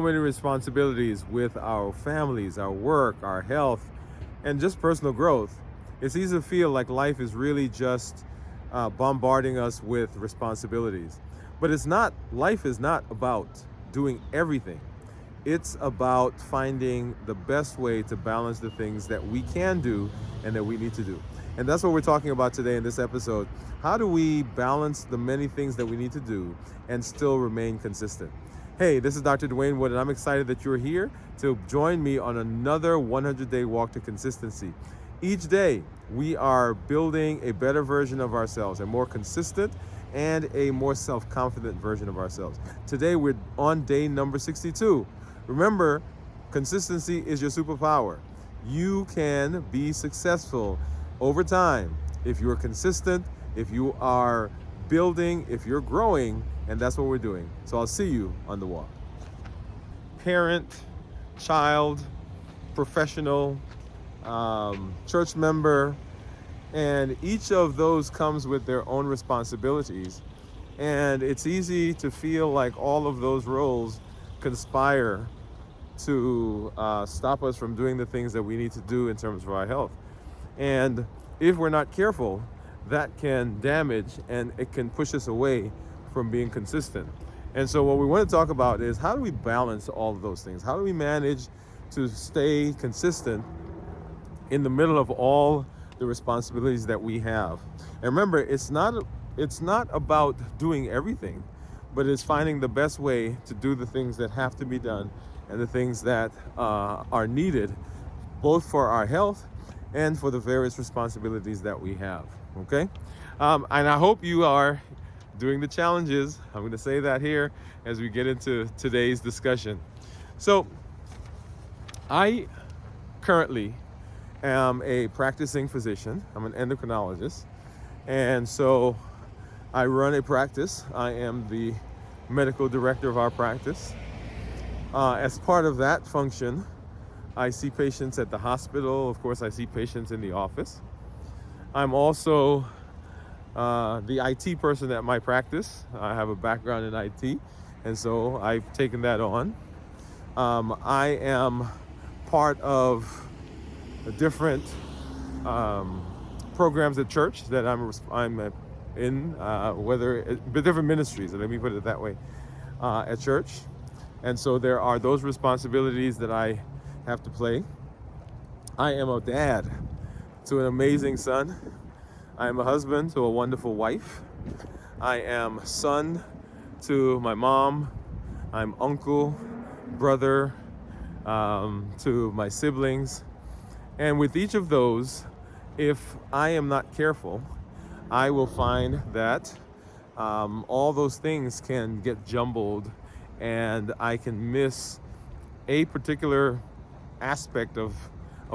Many responsibilities with our families, our work, our health, and just personal growth. It's easy to feel like life is really just bombarding us with responsibilities. But it's not, life is not about doing everything. It's about finding the best way to balance the things that we can do and that we need to do. And that's what we're talking about today in this episode. How do we balance the many things that we need to do and still remain consistent? Hey, this is Dr. Dwain Woode, and I'm excited that you're here to join me on another 100-day walk to consistency. Each day, we are building a better version of ourselves, a more consistent and a more self-confident version of ourselves. Today, we're on day number 62. Remember, consistency is your superpower. You can be successful over time if you're consistent, if you are building, if you're growing, and that's what we're doing. So I'll see you on the walk. Parent, child, professional, church member, and each of those comes with their own responsibilities. And it's easy to feel like all of those roles conspire to stop us from doing the things that we need to do in terms of our health. And if we're not careful, that can damage and it can push us away from being consistent. And so what we want to talk about is, how do we balance all of those things? How do we manage to stay consistent in the middle of all the responsibilities that we have? And remember, it's not about doing everything, but it's finding the best way to do the things that have to be done and the things that are needed, both for our health and for the various responsibilities that we have. Okay? And I hope you are doing the challenges. I'm going to say that here as we get into today's discussion. So, I currently am a practicing physician. I'm an endocrinologist. And so I run a practice. I am the medical director of our practice. As part of that function, I see patients at the hospital. Of course, I see patients in the office. I'm also the IT person at my practice. I have a background in IT, and so I've taken that on. I am part of different programs at church that I'm in, but different ministries. Let me put it that way, at church, and so there are those responsibilities that I have to play. I am a dad to an amazing son. I am a husband to a wonderful wife. I am son to my mom. I'm uncle, brother to my siblings. And with each of those, if I am not careful, I will find that all those things can get jumbled and I can miss a particular aspect of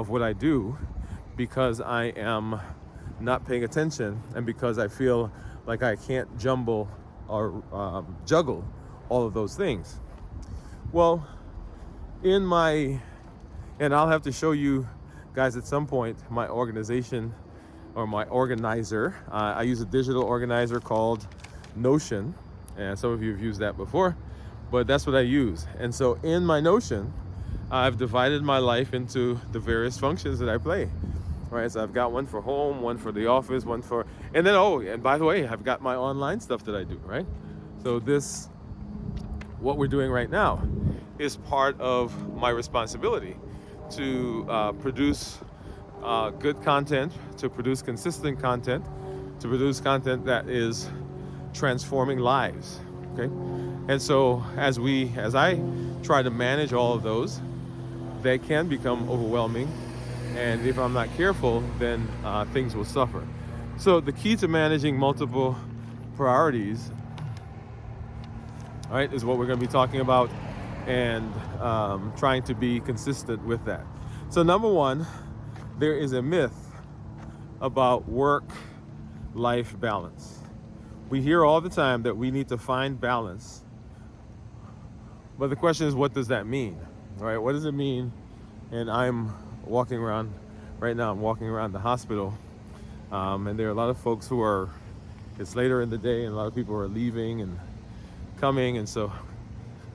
what I do because I am not paying attention and because I feel like I can't jumble or juggle all of those things. Well, and I'll have to show you guys at some point my organization or my organizer. I use a digital organizer called Notion, and some of you have used that before, but that's what I use. And so in my Notion, I've divided my life into the various functions that I play. Right, so I've got one for home, one for the office, one for, and then, and by the way, I've got my online stuff that I do, right? So what we're doing right now is part of my responsibility to produce good content, to produce consistent content, to produce content that is transforming lives, okay? And so as I try to manage all of those, they can become overwhelming. And if I'm not careful, then things will suffer. So the key to managing multiple priorities, right, is what we're going to be talking about and trying to be consistent with that. So number one, there is a myth about work-life balance. We hear all the time that we need to find balance. But the question is, what does that mean? All right, what does it mean? And I'm walking around the hospital, and there are a lot of folks it's later in the day, and a lot of people are leaving and coming, and so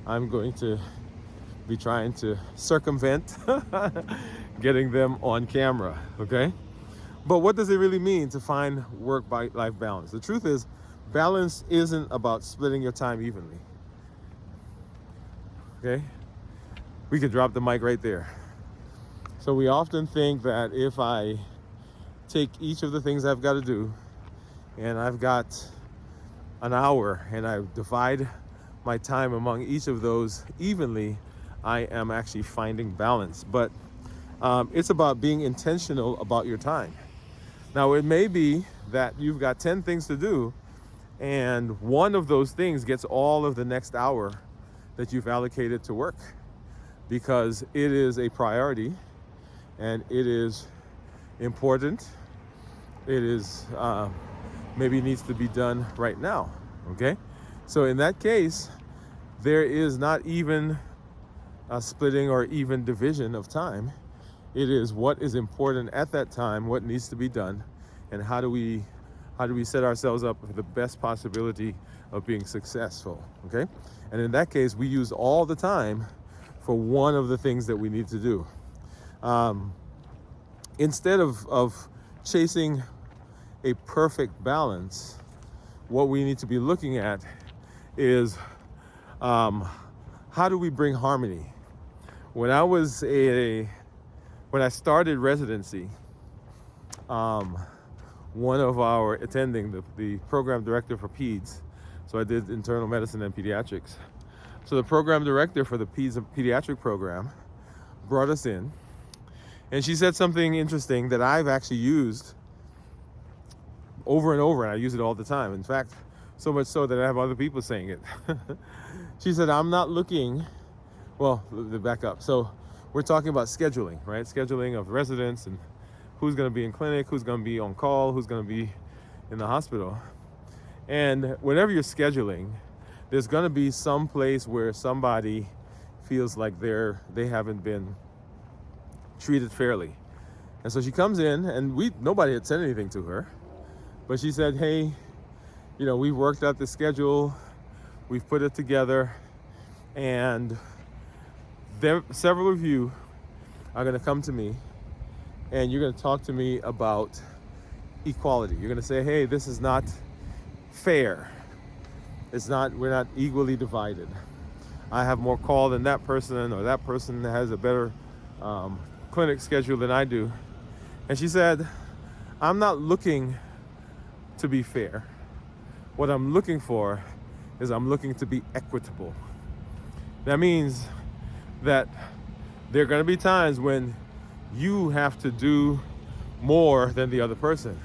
I'm going to be trying to circumvent getting them on camera, okay? But what does it really mean to find work-life balance? The truth is, balance isn't about splitting your time evenly, okay? We could drop the mic right there. So we often think that if I take each of the things I've got to do, and I've got an hour, and I divide my time among each of those evenly, I am actually finding balance. But it's about being intentional about your time. Now, it may be that you've got 10 things to do, and one of those things gets all of the next hour that you've allocated to work because it is a priority and it is important. It is maybe needs to be done right now, okay? So in that case, there is not even a splitting or even division of time. It is what is important at that time, what needs to be done, and how do we set ourselves up for the best possibility of being successful, okay? And in that case, we use all the time for one of the things that we need to do. Instead of chasing a perfect balance, what we need to be looking at is how do we bring harmony? When I started residency, one of our attending, the program director for peds, so I did internal medicine and pediatrics. So the program director for the pediatric program brought us in, and she said something interesting that I've actually used over and over, and I use it all the time. In fact, so much so that I have other people saying it. She said, I'm not looking, well, back up. So we're talking about scheduling, right? Scheduling of residents and who's going to be in clinic, who's going to be on call, who's going to be in the hospital. And whenever you're scheduling, there's going to be some place where somebody feels like they haven't been treated fairly. And so she comes in, and nobody had said anything to her, but she said, hey, we've worked out the schedule, we've put it together, and several of you are going to come to me and you're going to talk to me about equality. You're going to say, hey, this is not fair. We're not equally divided. I have more call than that person, or that person has a better clinic schedule than I do. And she said, I'm not looking to be fair. What I'm looking for is I'm looking to be equitable. That means that there are going to be times when you have to do more than the other person.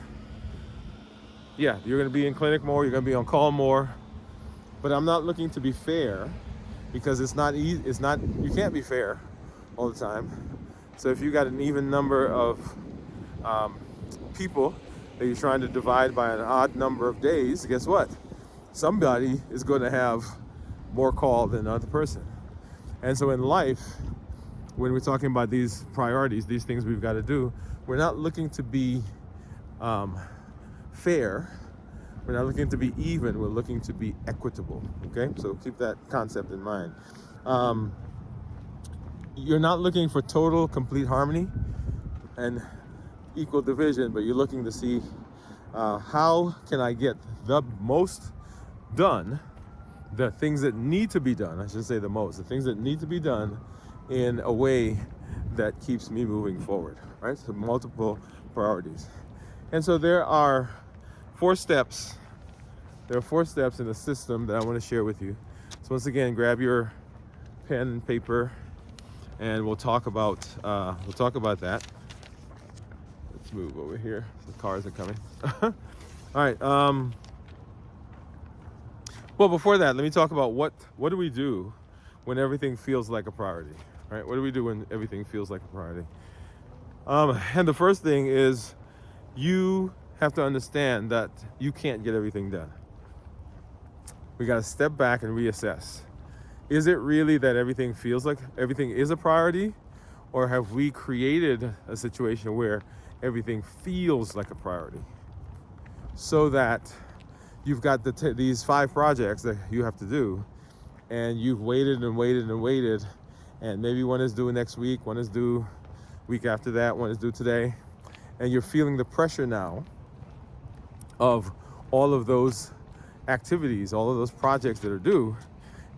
Yeah, you're going to be in clinic more, you're going to be on call more, but I'm not looking to be fair because it's not you can't be fair all the time. So if you got an even number of people that you're trying to divide by an odd number of days, guess what? Somebody is going to have more call than the other person. And so in life, when we're talking about these priorities, these things we've got to do, we're not looking to be fair. We're not looking to be even. We're looking to be equitable. Okay? So keep that concept in mind. You're not looking for total, complete harmony and equal division, but you're looking to see how can I get the most done, the things that need to be done, I should say the things that need to be done in a way that keeps me moving forward, right? So multiple priorities. And so there are 4 steps. There are 4 steps in the system that I want to share with you. So once again, grab your pen and paper, and we'll talk about that. Let's move over here. The cars are coming. All right. Well, before that, let me talk about what do we do when everything feels like a priority, right? What do we do when everything feels like a priority? And the first thing is you have to understand that you can't get everything done. We got to step back and reassess. Is it really that everything feels like everything is a priority, or have we created a situation where everything feels like a priority so that you've got these 5 projects that you have to do, and you've waited and waited and waited, And maybe one is due next week, one is due week after that, one is due today. And you're feeling the pressure now of all of those activities, all of those projects that are due.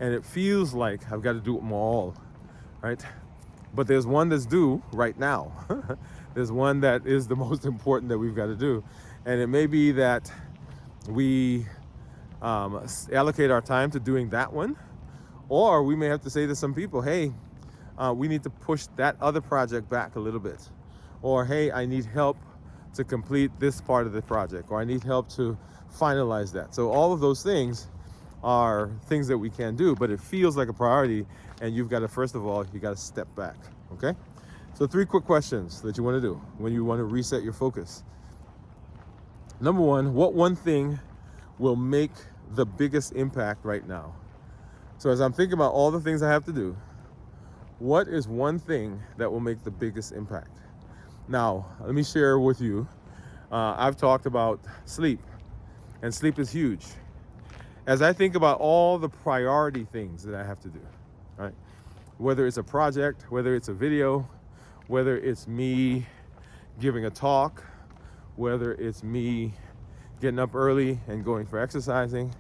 And it feels like I've got to do them all, right? But there's one that's due right now. There's one that is the most important that we've got to do. And it may be that we allocate our time to doing that one, or we may have to say to some people, hey, we need to push that other project back a little bit. Or, hey, I need help to complete this part of the project, or I need help to finalize that. So all of those things are things that we can do, but it feels like a priority, and you've got to, first of all, you got to step back, okay? So 3 quick questions that you want to do when you want to reset your focus. Number 1, what one thing will make the biggest impact right now? So as I'm thinking about all the things I have to do, what is one thing that will make the biggest impact? Now, let me share with you, I've talked about sleep, and sleep is huge. As I think about all the priority things that I have to do, right? Whether it's a project, whether it's a video, whether it's me giving a talk, whether it's me getting up early and going for exercising,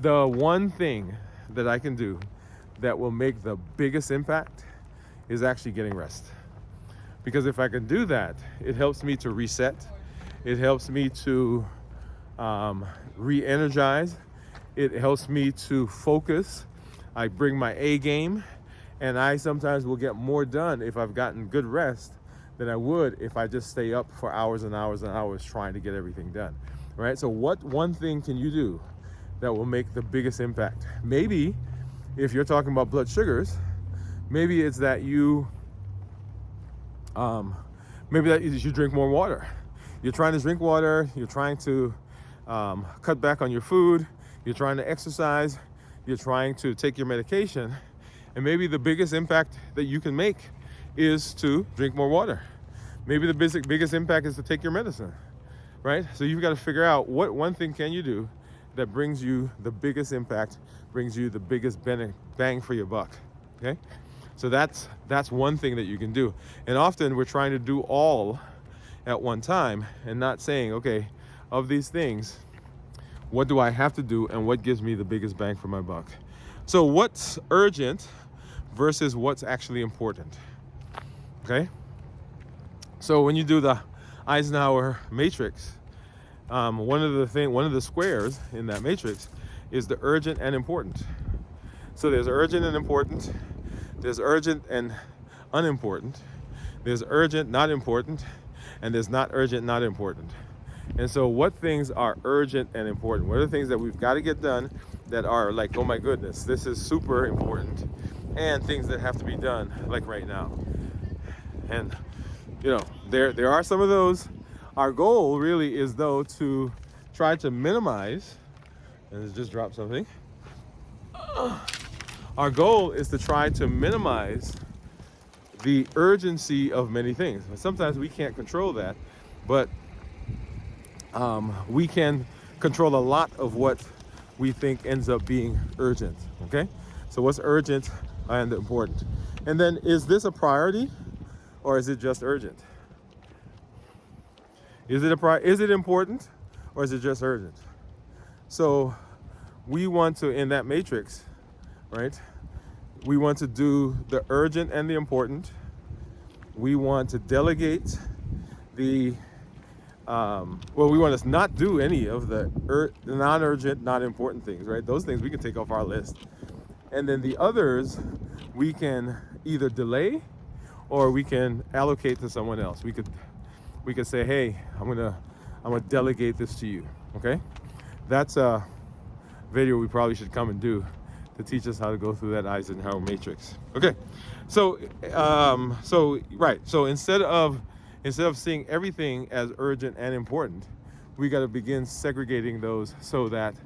the one thing that I can do that will make the biggest impact is actually getting rest. Because if I can do that, it helps me to reset. It helps me to re-energize. It helps me to focus. I bring my A game, and I sometimes will get more done if I've gotten good rest than I would if I just stay up for hours and hours and hours trying to get everything done, right? So what one thing can you do that will make the biggest impact? Maybe if you're talking about blood sugars, maybe it's that you drink more water. You're trying to drink water, you're trying to cut back on your food, you're trying to exercise, you're trying to take your medication, and maybe the biggest impact that you can make is to drink more water. Maybe the biggest impact is to take your medicine, right? So you've got to figure out what one thing can you do that brings you the biggest impact, brings you the biggest bang for your buck, okay? So that's one thing that you can do. And often we're trying to do all at one time and not saying, okay, of these things, what do I have to do and what gives me the biggest bang for my buck? So what's urgent versus what's actually important, okay? So when you do the Eisenhower matrix, one of the squares in that matrix is the urgent and important. So there's urgent and important, there's urgent and unimportant, there's urgent, not important, and there's not urgent, not important. And so what things are urgent and important? What are the things that we've got to get done that are like, oh my goodness, this is super important, and things that have to be done like right now? And you know, there are some of those. Our goal really is though to try to minimize, and it's just dropped something. Our goal is to try to minimize the urgency of many things. Sometimes we can't control that, but we can control a lot of what we think ends up being urgent, okay? So what's urgent and important? And then, is this a priority or is it just urgent? Is it important or is it just urgent? So we want to, in that matrix, right? We want to do the urgent and the important. We want to delegate the we want to not do any of the non-urgent, not important things, right? Those things we can take off our list. And then the others, we can either delay or we can allocate to someone else. We could say, hey, I'm gonna delegate this to you, okay? That's a video we probably should come and do to teach us how to go through that Eisenhower matrix. Okay, so instead of seeing everything as urgent and important, we got to begin segregating those so that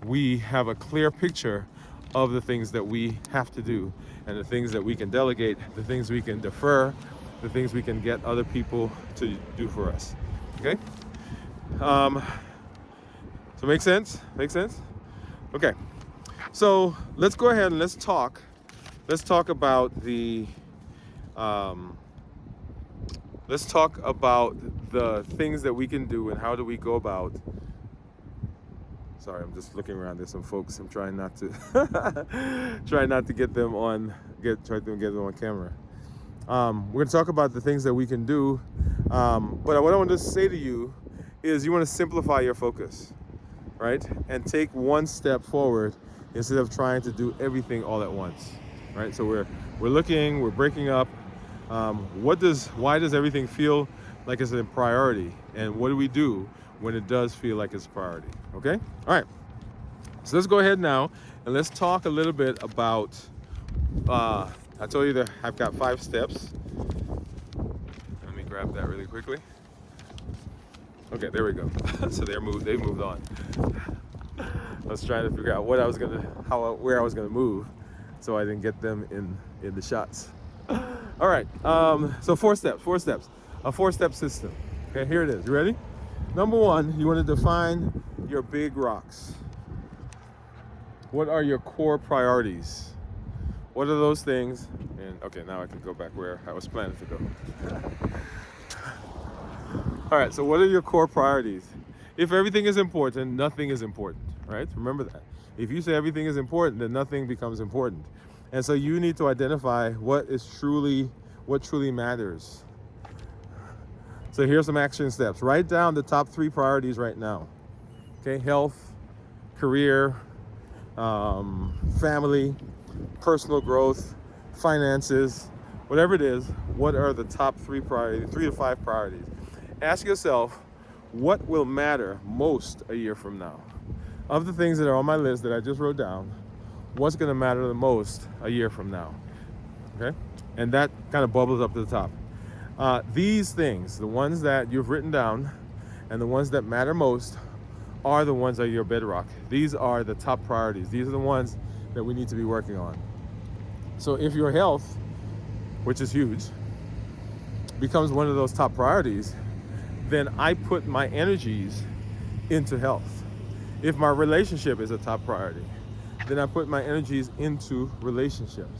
we have a clear picture of the things that we have to do and the things that we can delegate, the things we can defer, the things we can get other people to do for us. Okay? So make sense? Make sense? Okay. So let's go ahead and let's talk let's talk about let's talk about the things that we can do and how do we go about. Sorry, I'm just looking around. There's some folks. I'm trying not to get them on camera. We're gonna talk about the things that we can do. But what I want to say to you is you want to simplify your focus, right? And take one step forward instead of trying to do everything all at once, right? So we're breaking up. Why does everything feel like it's a priority? And what do we do when it does feel like it's a priority? Okay? All right. So let's go ahead now and let's talk a little bit about, I told you that I've got 5 steps. Let me grab that really quickly. Okay, there we go. So they've moved on. I was trying to figure out where I was gonna move so I didn't get them in the shots. All right, so 4 steps, a 4-step system. Okay, here it is. You ready? Number 1, you want to define your big rocks. What are your core priorities? What are those things? And okay, now I can go back where I was planning to go. All right, so what are your core priorities? If everything is important, nothing is important, right? Remember that. If you say everything is important, then nothing becomes important. And so you need to identify what truly matters. So here's some action steps. Write down the top 3 priorities right now. Okay, health, career, family, personal growth, finances, whatever it is. What are the top 3 priorities, 3 to 5 priorities? Ask yourself, what will matter most a year from now? Of the things that are on my list that I just wrote down, what's going to matter the most a year from now? Okay, and that kind of bubbles up to the top. These things, the ones that you've written down and the ones that matter most, are the ones that are your bedrock. These are the top priorities. These are the ones that we need to be working on. So if your health, which is huge, becomes one of those top priorities, then I put my energies into health. If my relationship is a top priority, then I put my energies into relationships.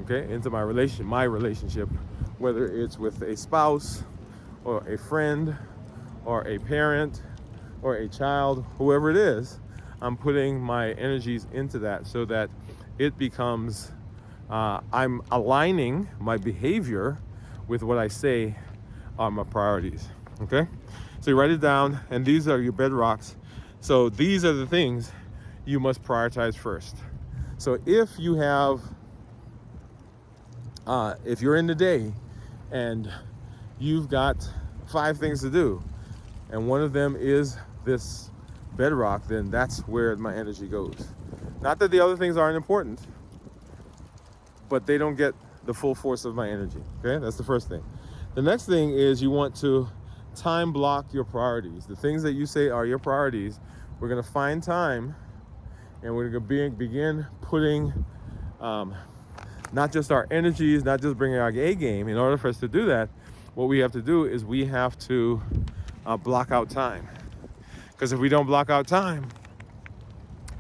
Okay, into my relationship, whether it's with a spouse or a friend or a parent or a child, whoever it is, I'm putting my energies into that so that it becomes, I'm aligning my behavior with what I say are my priorities. Okay, so you write it down, and these are your bedrocks. So these are the things you must prioritize first. So if you have, if you're in the day and you've got 5 things to do, and one of them is this bedrock, then that's where my energy goes. Not that the other things aren't important, but they don't get the full force of my energy. Okay, that's the first thing. The next thing is you want to time block your priorities. The things that you say are your priorities, we're going to find time and we're going to begin putting not just our energies, not just bringing our A game. In order for us to do that, what we have to do is we have to block out time. Because if we don't block out time,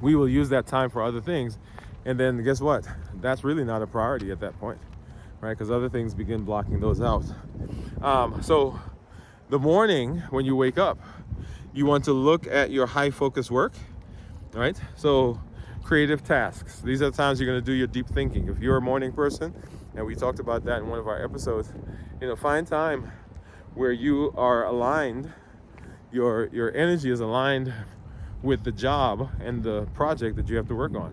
we will use that time for other things. And then guess what? That's really not a priority at that point, right? Because other things begin blocking those out. So the morning when you wake up, you want to look at your high focus work, right? So creative tasks. These are the times you're going to do your deep thinking. If you're a morning person, and we talked about that in one of our episodes, find time where you are aligned, your energy is aligned with the job and the project that you have to work on.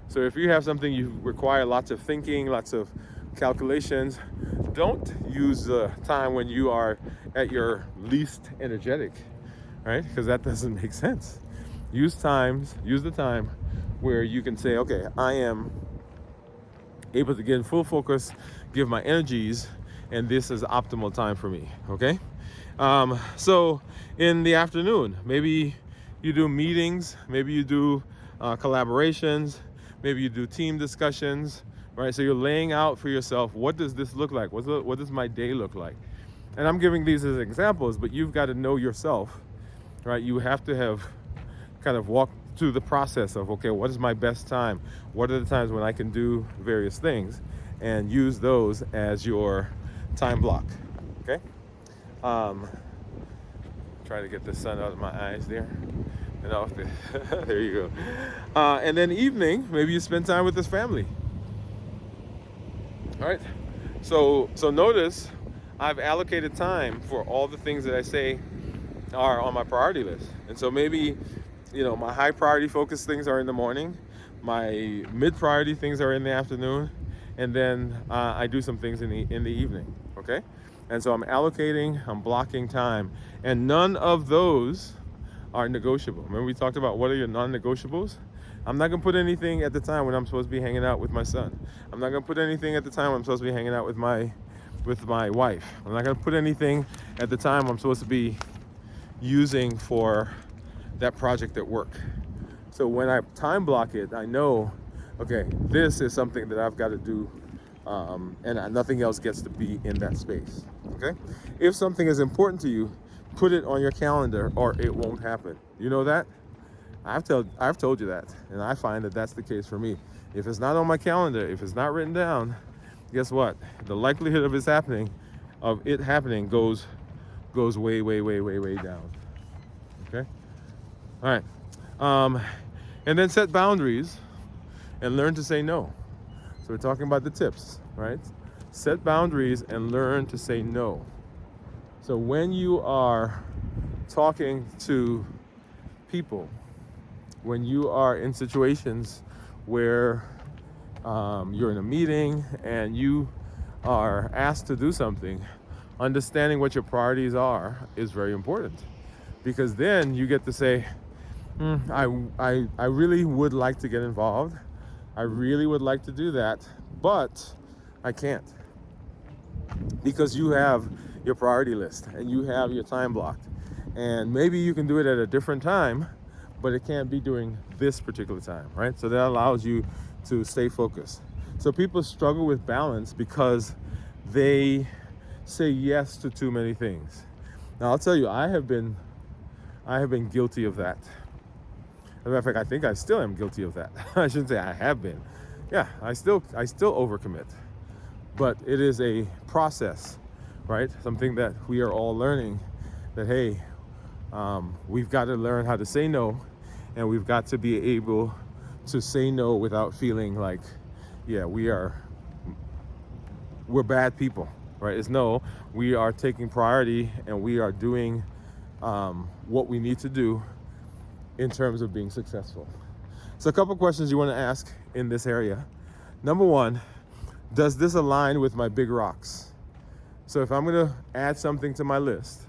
So if you have something you require lots of thinking, lots of calculations, don't use the time when you are at your least energetic, right? Because that doesn't make sense. Use the time where you can say, okay, I am able to get in full focus, give my energies, and this is optimal time for me, okay? So in the afternoon, maybe you do meetings, maybe you do collaborations, maybe you do team discussions, right? So you're laying out for yourself, what does this look like? What does my day look like? And I'm giving these as examples, but you've got to know yourself, right? You have to have kind of walked to the process of, okay, what is my best time? What are the times when I can do various things? And use those as your time block, okay? Try to get the sun out of my eyes there. And off there you go. And then evening, maybe you spend time with this family. All right. So notice I've allocated time for all the things that I say are on my priority list. And so maybe, my high priority focus things are in the morning, my mid priority things are in the afternoon, and then I do some things in the evening. Okay. And so I'm blocking time, and none of those are negotiable. Remember we talked about what are your non-negotiables? I'm not gonna put anything at the time when I'm supposed to be hanging out with my son. I'm not gonna put anything at the time when I'm supposed to be hanging out with my wife. I'm not gonna put anything at the time I'm supposed to be using for that project at work. So when I time block it, I know, okay, this is something that I've got to do, and nothing else gets to be in that space. Okay? If something is important to you, put it on your calendar or it won't happen. You know that? I've told you that, and I find that that's the case for me. If it's not on my calendar, if it's not written down, guess what? The likelihood of it happening goes way, way, way, way, way down. Okay? All right. And then set boundaries and learn to say no. So we're talking about the tips, right? Set boundaries and learn to say no. So when you are talking to people, when you are in situations where you're in a meeting and you are asked to do something, understanding what your priorities are is very important, because then you get to say, I really would like to get involved. I really would like to do that, but I can't, because you have your priority list and you have your time blocked, and maybe you can do it at a different time, but it can't be during this particular time, right? So that allows you to stay focused. So people struggle with balance because they say yes to too many things. Now I'll tell you, I have been guilty of that. As a matter of fact, I think I still am guilty of that. I shouldn't say I have been. Yeah, I still overcommit. But it is a process, right? Something that we are all learning, that, hey, we've got to learn how to say no, and we've got to be able to say no without feeling like, yeah, we're bad people, right? It's no, we are taking priority and we are doing what we need to do in terms of being successful. So a couple questions you want to ask in this area. Number one, does this align with my big rocks? So if I'm going to add something to my list,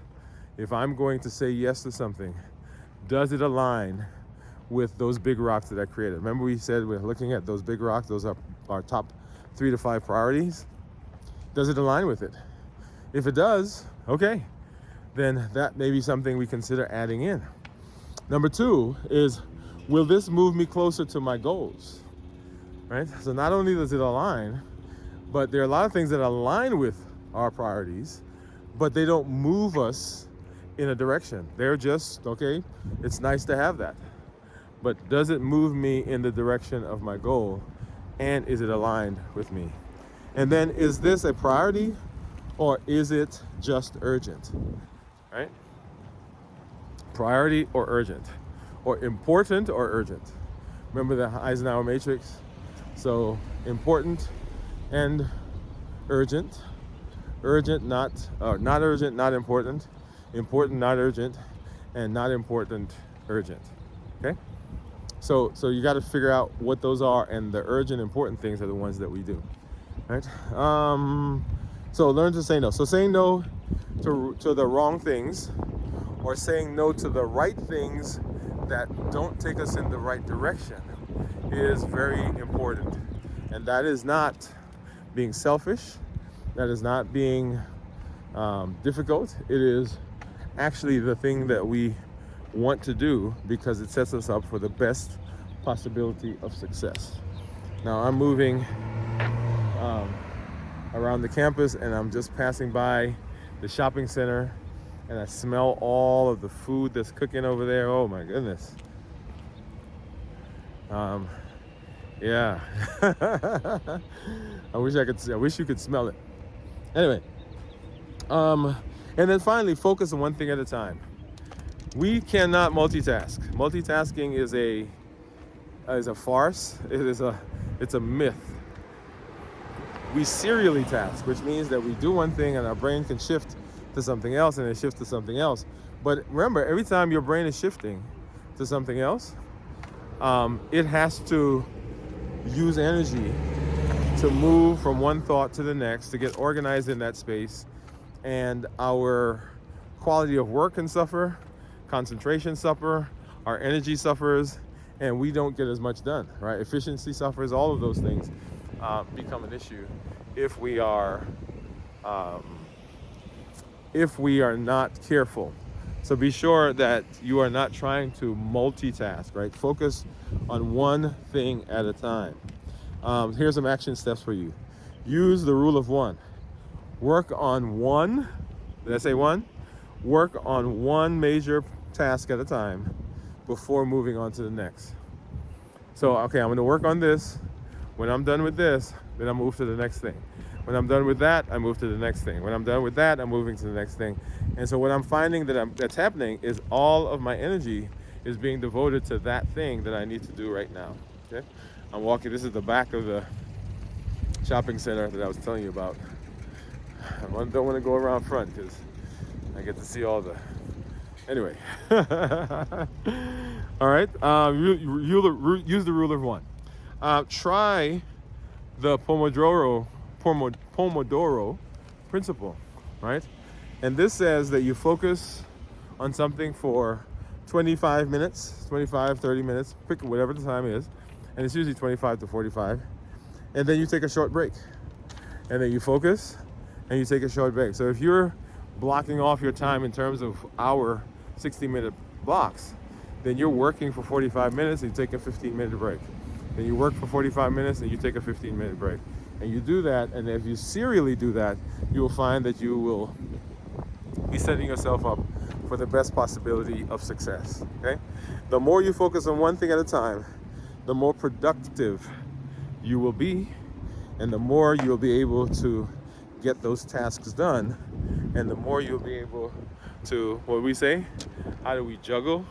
if I'm going to say yes to something, does it align with those big rocks that I created? Remember we said we're looking at those big rocks. Those are our top 3 to 5 priorities. Does it align with it? If it does, okay, then that may be something we consider adding in. Number 2 is, will this move me closer to my goals? Right? So not only does it align, but there are a lot of things that align with our priorities, but they don't move us in a direction. They're just, okay, it's nice to have that. But does it move me in the direction of my goal? And is it aligned with me? And then, is this a priority or is it just urgent? Right? Priority or urgent, or important or urgent. Remember the Eisenhower matrix? So important and urgent. Urgent, not urgent, not important. Important, not urgent, and not important, urgent. Okay? So you got to figure out what those are, and the urgent, important things are the ones that we do. Right? So learn to say no. So saying no to the wrong things, or saying no to the right things that don't take us in the right direction, is very important. And that is not being selfish. That is not being difficult. It is actually the thing that we want to do, because it sets us up for the best possibility of success. Now I'm moving around the campus, and I'm just passing by the shopping center, and I smell all of the food that's cooking over there. Oh my goodness. Um, yeah. I wish you could smell it. Anyway, um, and then finally, focus on one thing at a time. We cannot multitask. Multitasking is a farce. It's a myth. We serially task, which means that we do one thing and our brain can shift to something else and then shift to something else. But remember, every time your brain is shifting to something else, it has to use energy to move from one thought to the next, to get organized in that space. And our quality of work can suffer, concentration suffer, our energy suffers, and we don't get as much done, right? Efficiency suffers. All of those things become an issue if we are not careful. So be sure that you are not trying to multitask, right? Focus on one thing at a time. Here's some action steps for you. Use the rule of one. Work on one, did I say one? Work on one major task at a time before moving on to the next. So, okay, I'm gonna work on this. When I'm done with this, then I move to the next thing. When I'm done with that, I move to the next thing. When I'm done with that, I'm moving to the next thing. And so what I'm finding that's happening is all of my energy is being devoted to that thing that I need to do right now. Okay? I'm walking, this is the back of the shopping center that I was telling you about. I don't want to go around front because I get to see all the... Anyway. All right. Use the rule of one. Try the Pomodoro principle, right? And this says that you focus on something for 25 minutes, 25, 30 minutes, pick whatever the time is, and it's usually 25 to 45. And then you take a short break. And then you focus and you take a short break. So if you're blocking off your time in terms of hour 60-minute blocks, then you're working for 45 minutes and you take a 15-minute break. Then you work for 45 minutes and you take a 15-minute break. And you do that, and if you serially do that, you will find that you will be setting yourself up for the best possibility of success, okay? The more you focus on one thing at a time, the more productive you will be, and the more you'll be able to get those tasks done, and the more you'll be able to, what we say, how do we juggle?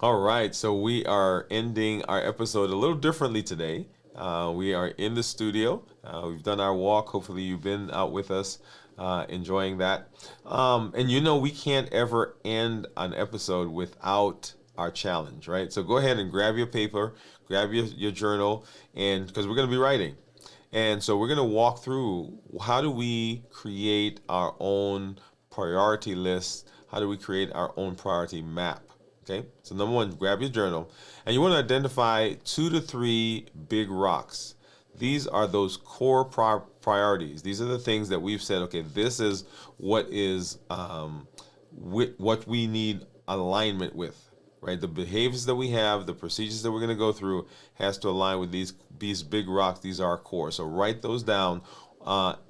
All right, so we are ending our episode a little differently today. We are in the studio. We've done our walk. Hopefully you've been out with us, enjoying that. And you know we can't ever end an episode without our challenge, right? So go ahead and grab your paper, grab your journal, and because we're going to be writing. And so we're going to walk through how do we create our own priority list? How do we create our own priority map? Okay, so number one, grab your journal, and you want to identify 2 to 3 big rocks. These are those core priorities. These are the things that we've said, okay, this is what is what we need alignment with, right? The behaviors that we have, the procedures that we're going to go through has to align with these big rocks. These are our core. So write those down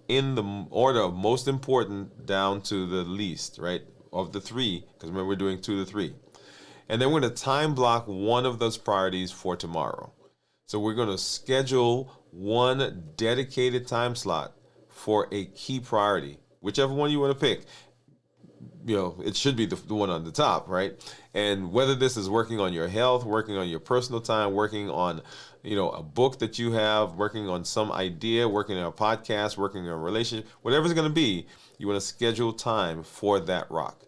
in the order of most important down to the least, right? Of the 3, because remember we're doing 2 to 3. And then we're going to time block one of those priorities for tomorrow. So we're going to schedule one dedicated time slot for a key priority, whichever one you want to pick. You know, it should be the one on the top, right? And whether this is working on your health, working on your personal time, working on, a book that you have, working on some idea, working on a podcast, working on a relationship, whatever it's going to be, you want to schedule time for that rock.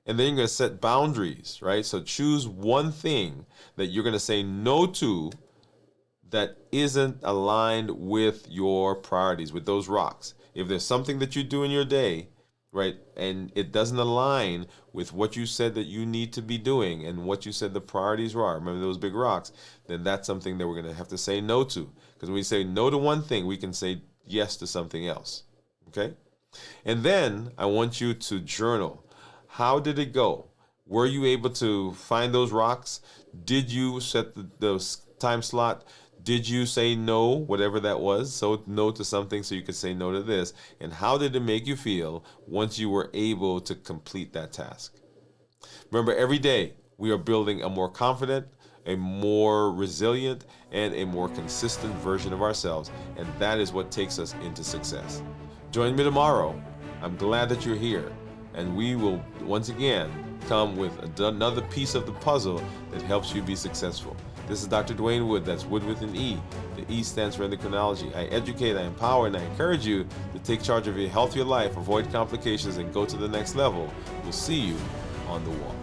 And then you're going to set boundaries, right? So choose one thing that you're going to say no to that isn't aligned with your priorities, with those rocks. If there's something that you do in your day, right, and it doesn't align with what you said that you need to be doing and what you said the priorities are, remember those big rocks, then that's something that we're going to have to say no to. Because when we say no to one thing, we can say yes to something else, okay? And then I want you to journal. How did it go? Were you able to find those rocks? Did you set the time slot? Did you say no, whatever that was? So no to something so you could say no to this. And how did it make you feel once you were able to complete that task? Remember, every day we are building a more confident, a more resilient, and a more consistent version of ourselves. And that is what takes us into success. Join me tomorrow. I'm glad that you're here. And we will once again come with another piece of the puzzle that helps you be successful. This is Dr. Dwain Woode. That's Wood with an E. The E stands for Endocrinology. I educate, I empower, and I encourage you to take charge of your healthier life, avoid complications, and go to the next level. We'll see you on the walk.